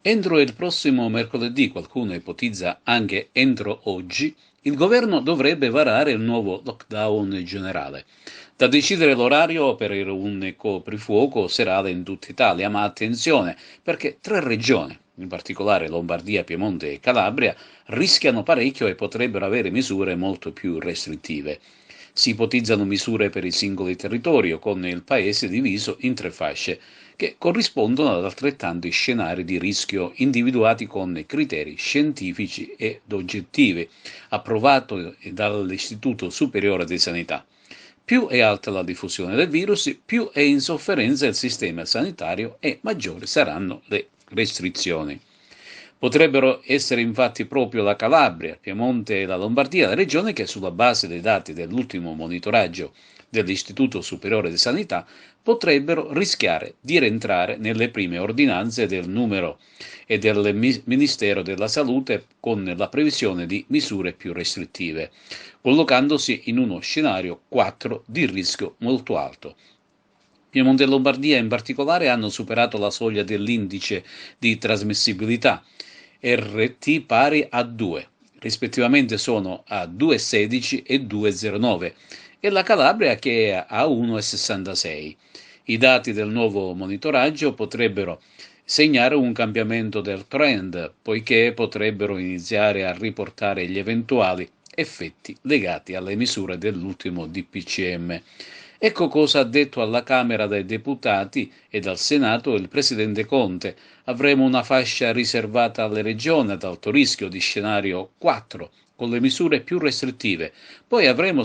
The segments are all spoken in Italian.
Entro il prossimo mercoledì, qualcuno ipotizza anche entro oggi, il governo dovrebbe varare il nuovo lockdown generale. Da decidere l'orario per un coprifuoco serale in tutta Italia, ma attenzione, perché tre regioni, in particolare Lombardia, Piemonte e Calabria, rischiano parecchio e potrebbero avere misure molto più restrittive. Si ipotizzano misure per i singoli territori, con il paese diviso in tre fasce, che corrispondono ad altrettanti scenari di rischio individuati con criteri scientifici ed oggettivi, approvato dall'Istituto Superiore di Sanità. Più è alta la diffusione del virus, più è in sofferenza il sistema sanitario e maggiori saranno le restrizioni. Potrebbero essere infatti proprio la Calabria, Piemonte e la Lombardia le regioni che, sulla base dei dati dell'ultimo monitoraggio dell'Istituto Superiore di Sanità, potrebbero rischiare di rientrare nelle prime ordinanze del numero e del Ministero della Salute con la previsione di misure più restrittive, collocandosi in uno scenario 4 di rischio molto alto. Piemonte e Lombardia in particolare hanno superato la soglia dell'indice di trasmissibilità RT pari a 2, rispettivamente sono a 2,16 e 2,09, e la Calabria che è a 1,66. I dati del nuovo monitoraggio potrebbero segnare un cambiamento del trend, poiché potrebbero iniziare a riportare gli eventuali effetti legati alle misure dell'ultimo DPCM. Ecco cosa ha detto alla Camera dei Deputati e al Senato il presidente Conte. Avremo una fascia riservata alle regioni ad alto rischio di scenario 4, con le misure più restrittive. Poi avremo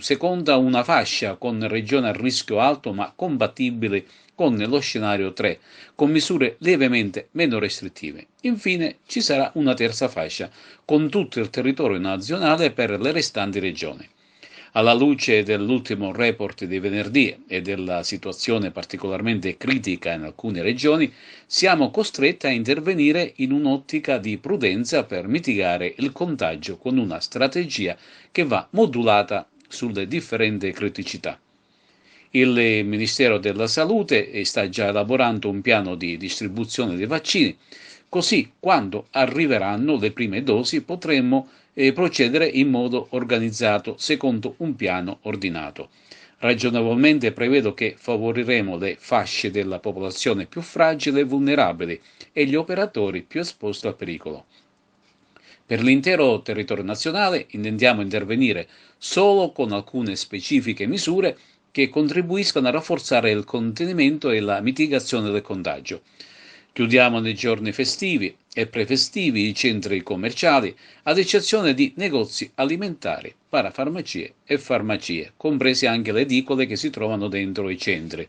seconda una fascia con regioni a rischio alto ma compatibili con lo scenario 3, con misure lievemente meno restrittive. Infine ci sarà una terza fascia, con tutto il territorio nazionale per le restanti regioni. Alla luce dell'ultimo report di venerdì e della situazione particolarmente critica in alcune regioni, siamo costretti a intervenire in un'ottica di prudenza per mitigare il contagio con una strategia che va modulata sulle differenti criticità. Il Ministero della Salute sta già elaborando un piano di distribuzione dei vaccini, così quando arriveranno le prime dosi potremmo procedere in modo organizzato secondo un piano ordinato. Ragionevolmente prevedo che favoriremo le fasce della popolazione più fragili e vulnerabili e gli operatori più esposti al pericolo. Per l'intero territorio nazionale intendiamo intervenire solo con alcune specifiche misure che contribuiscano a rafforzare il contenimento e la mitigazione del contagio. Chiudiamo nei giorni festivi e prefestivi i centri commerciali, ad eccezione di negozi alimentari, parafarmacie e farmacie, comprese anche le edicole che si trovano dentro i centri.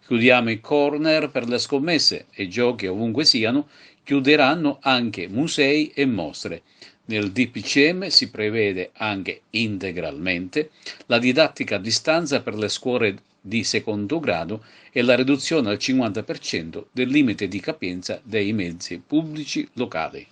Chiudiamo i corner per le scommesse e giochi ovunque siano, chiuderanno anche musei e mostre. Nel DPCM si prevede anche integralmente la didattica a distanza per le scuole di secondo grado e la riduzione al 50% del limite di capienza dei mezzi pubblici locali.